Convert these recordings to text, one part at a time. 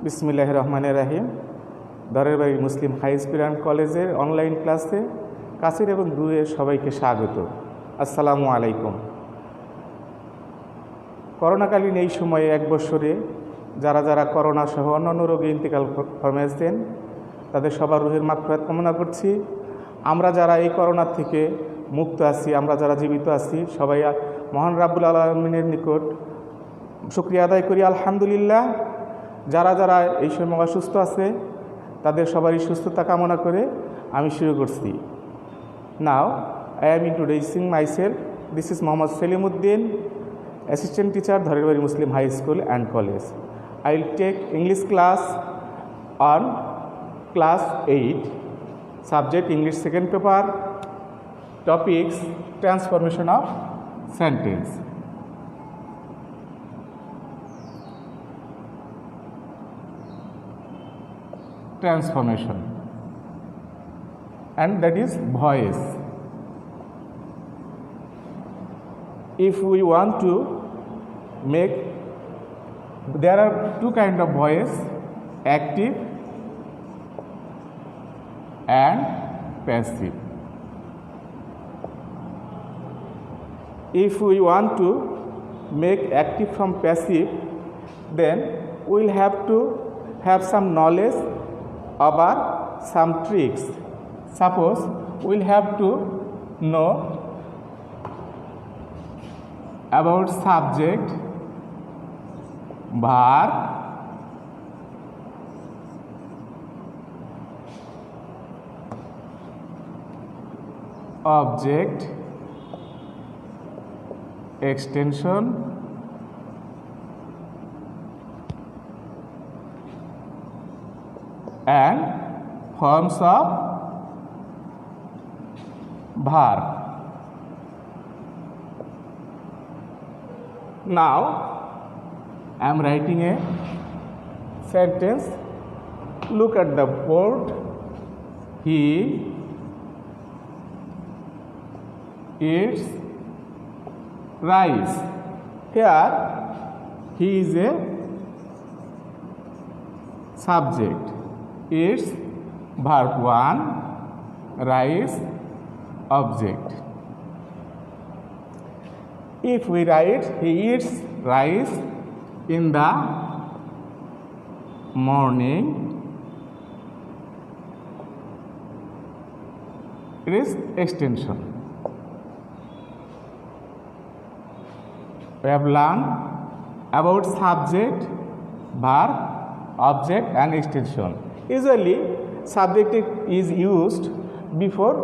বিসমিল্লাহির রহমানির রহিম। দরের বাড়ি মুসলিম হাই স্কুল অ্যান্ড কলেজের অনলাইন ক্লাসে কাছের এবং দূরের সবাইকে স্বাগত। আসসালামু আলাইকুম। করোনাকালীন এই সময়ে এক বছরে যারা যারা করোনা সহ অন্যান্য রোগে ইন্তেকাল ফরমেছেন তাদের সবার রুহের মাগফিরাত কামনা করছি। আমরা যারা এই করোনার থেকে মুক্ত আছি, আমরা যারা জীবিত আছি, সবাই মহান রাব্বুল আলামিনের নিকট শুকরিয়া আদায় করি আলহামদুলিল্লাহ। যারা যারা এই সময় অসুস্থ আছে তাদের সবারই সুস্থতা কামনা করে আমি শুরু করছি। Now I am introducing myself. This is Mohammad Selimuddin, assistant teacher ধরের বাড়ি Muslim high school and college. I will take English class on class 8, subject English second paper, topics transformation of sentence. Transformation, and that is voice. If we want to make, there are two kinds of voice, active and passive. If we want to make active from passive, then we will have to have some knowledge about some tricks. Suppose we will have to know about subject, verb, object, extension, and forms of verb. Now I am writing a sentence. Look at the board. He eats rice. Here he is a subject. Eats verb 1, rice object. If we write he eats rice in the morning, it is extension. We have learned about subject, verb, object and extension. Usually subject is used before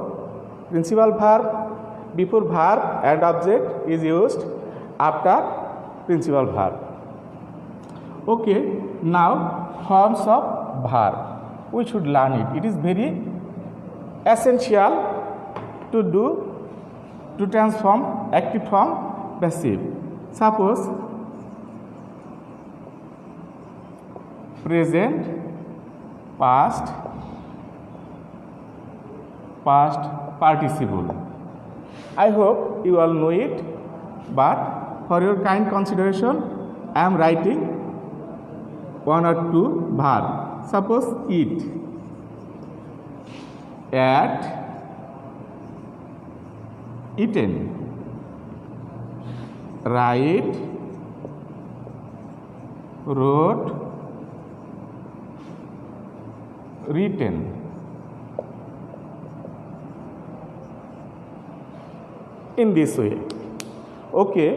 principal verb, before verb, and object is used after principal verb. Okay, now forms of verb. We should learn it. It is very essential to transform active from passive. Suppose present, past, past participle. I hope you all know it, but for your kind consideration I am writing one or two verb. Suppose eat, ate, eaten, write, wrote, written. In this way. Okay,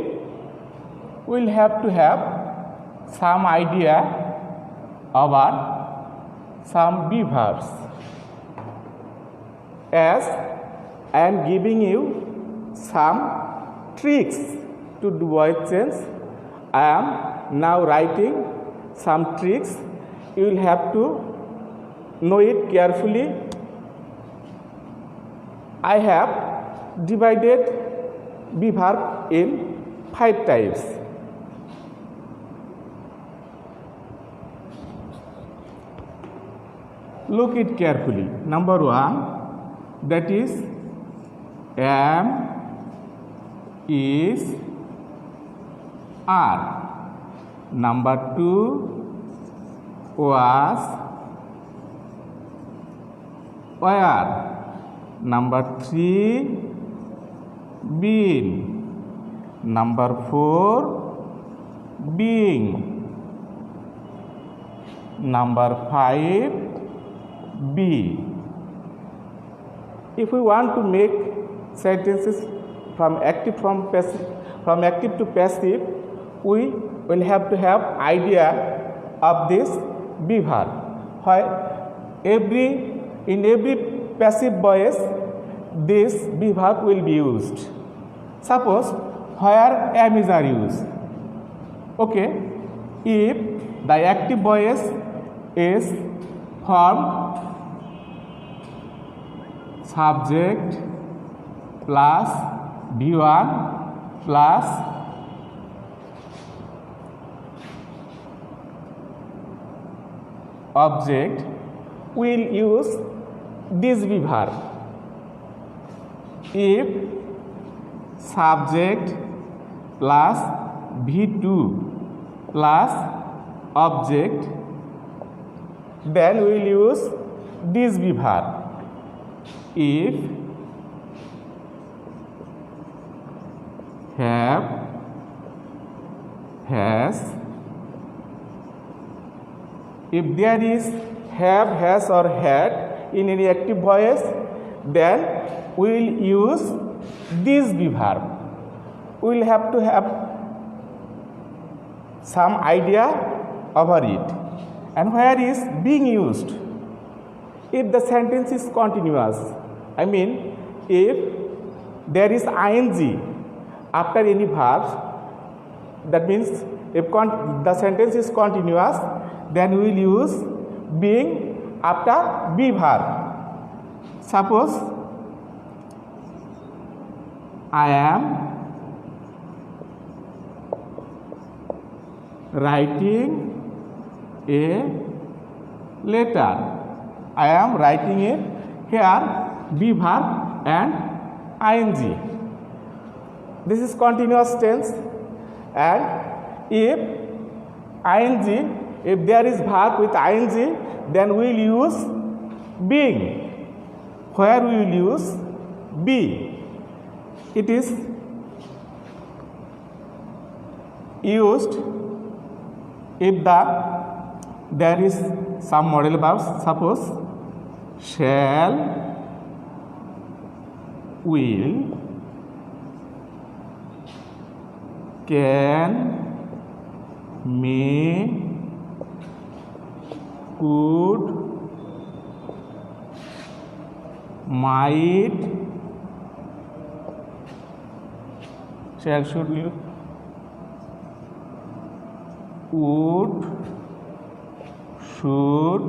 we'll have to have some idea about some be verbs. As I am giving you some tricks to do voice change, I am now writing some tricks. You will have to know it carefully. I have divided be verb in 5 types. Look it carefully. Number 1, that is am, is, are. Number 2, was, where. Number 3, been. Number 4, being. Number 5, be. If we want to make sentences from active to passive, we will have to have idea of this be verb. In every passive voice, this be verb will be used. Suppose where am is are used. Okay, if the active voice is formed subject plus V1 plus object, will use this be verb. If subject plus V2 plus object, then we will use this be verb. If have, has, if there is have, has or had in any active voice, then we will use this be verb. We will have to have some idea over it. And where is being used? If the sentence is continuous, I mean if there is ing after any verb, that means if the sentence is continuous, then we will use being after be verb. Suppose I am writing a letter. I am writing it here be verb and ing. This is continuous tense, and if there is verb with ing, then we will use being. Where we will use be. It is used if there is some modal verbs. Suppose shall, will, can, may, could, might, shall, should, would, should,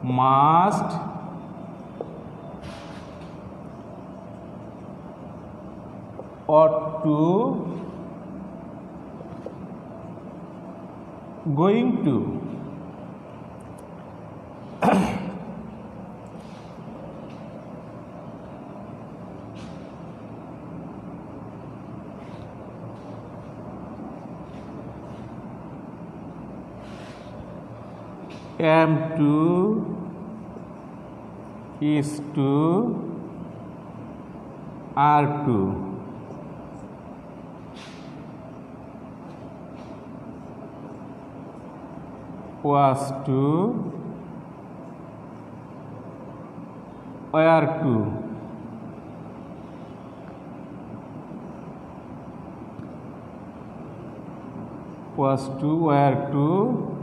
must, ought to, going to. Am to, is to, are to. Was to, were to. Was to, were to,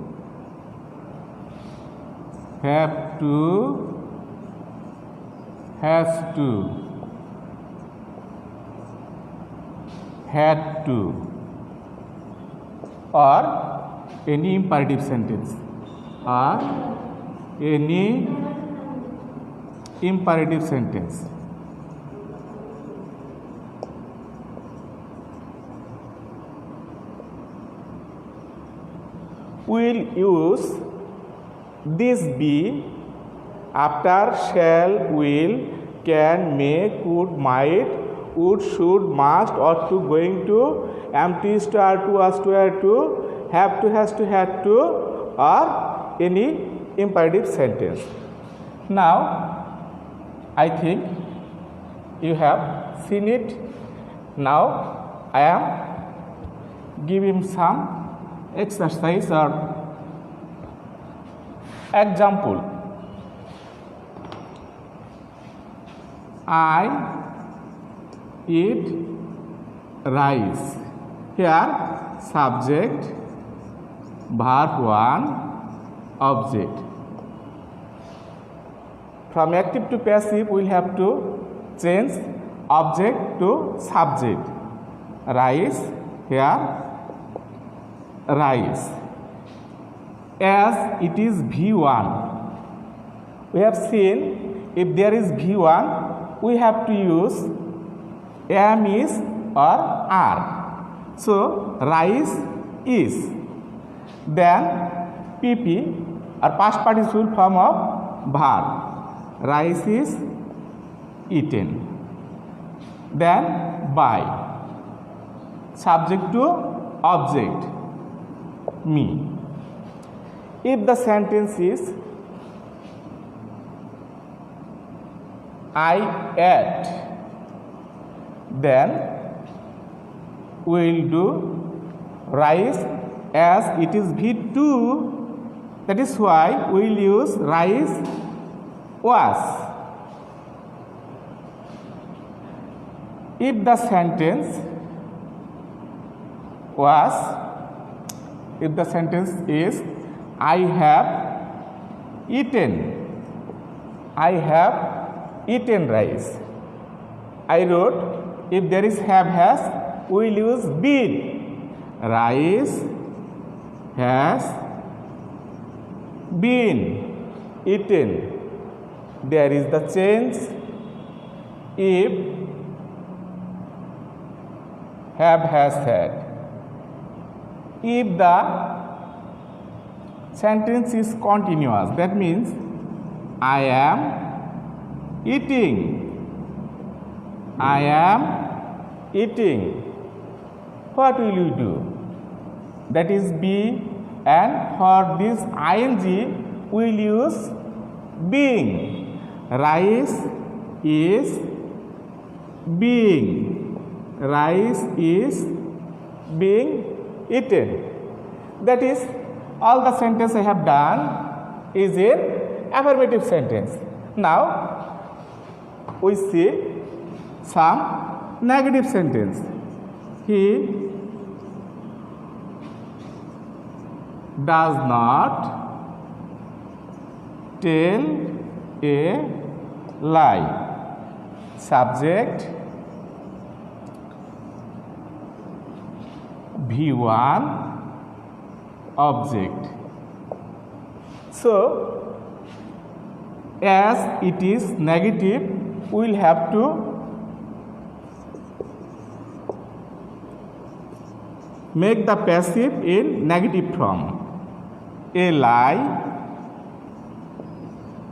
have to, has to, had to, or any imperative sentence, or any imperative sentence. We will use this be after shall, will, can, may, could, might, would, should, must, ought to, going to, am to, is to, are to, was to, were to, have to, has to, had to, or any imperative sentence. Now I think you have seen it. Now I am giving some exercise or example. I eat rice. Here subject, verb 1, object. From active to passive we will have to change object to subject. Rice, here rice. As it is V1, we have seen if there is V1 we have to use am, is or are. So rice is. Then PP or past participle form of verb. Rice is eaten. Then by. Subject to object, me. If the sentence is I ate, then we will do rice as it is V2. That is why we will use rice was. If the sentence was, if the sentence is I have eaten, I have eaten rice. I wrote if there is have, has, we will use been. Rice has been eaten. There is the change. If have, has, had. If the sentence is continuous, that means I am eating, I am eating. What will you do? That is be, and for this ing we will use being. Rice is being. Rice is being eaten. That is all the sentence I have done is in affirmative sentence. Now we see some negative sentence. He does not tell a lie. Subject V1, object. So as it is negative, we will have to make the passive in negative form. A lie,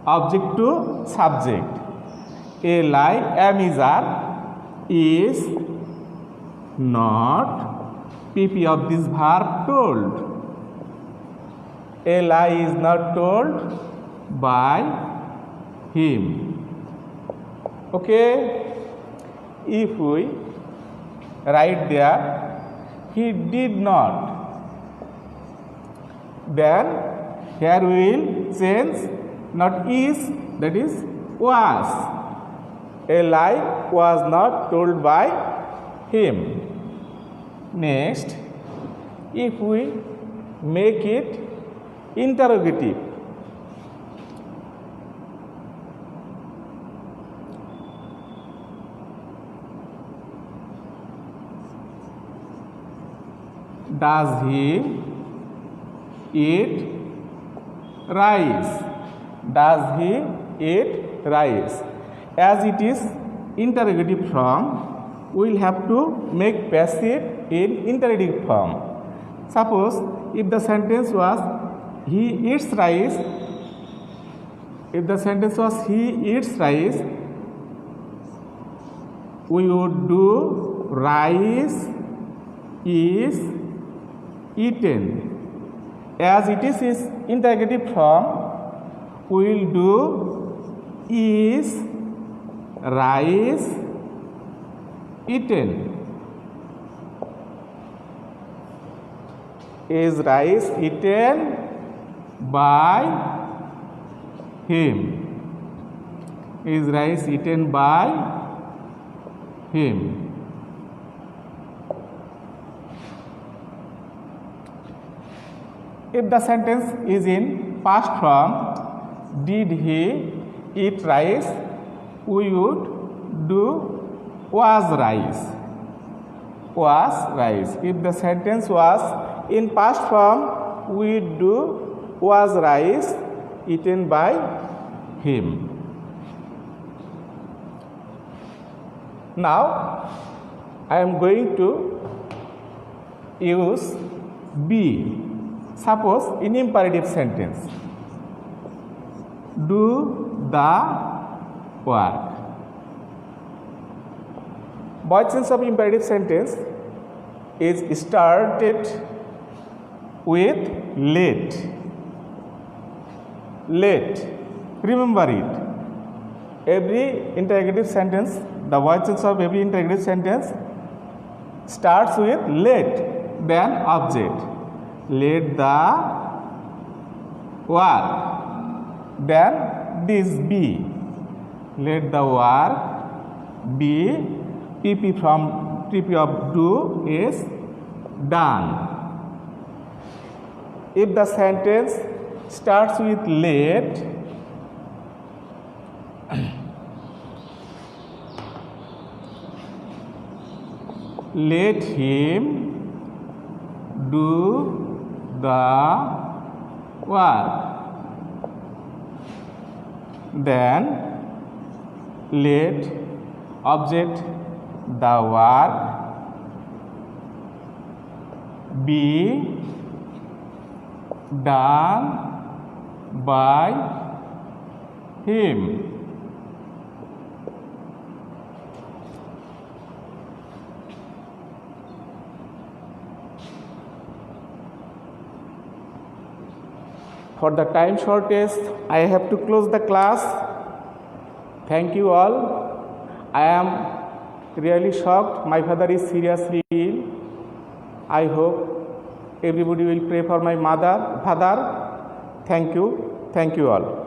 object to subject. A lie, am, is not PP of this verb told. A lie is not told by him. Okay, if we write there he did not, then here we will change not is, that is was. A lie was not told by him. Next, if we make it interrogative, does he eat rice? Does he eat rice? As it is interrogative form, we will have to make passive in interrogative form. Suppose if the sentence was he eats rice, if the sentence was he eats rice, we would do rice is eaten. As it is interrogative form, we will do is rice eaten. Is rice eaten by him? Is rice eaten by him? If the sentence is in past form, did he eat rice? We would do was rice. Was rice. If the sentence was in past form, we do was rice eaten by him. Now I am going to use be. Suppose in imperative sentence, do the work. By sense of imperative sentence is started with let. Let. Remember it. Every interrogative sentence, the voice sense of every interrogative sentence starts with let, then object. Let the work, then this be. Let the work be. PP from PP of do is done. If the sentence starts with let, let him do the work. Then let object the work be done by him. For the time shortage, I have to close the class. Thank you all. I am really shocked. My father is seriously ill. I hope everybody will pray for my father. Thank you. Thank you all.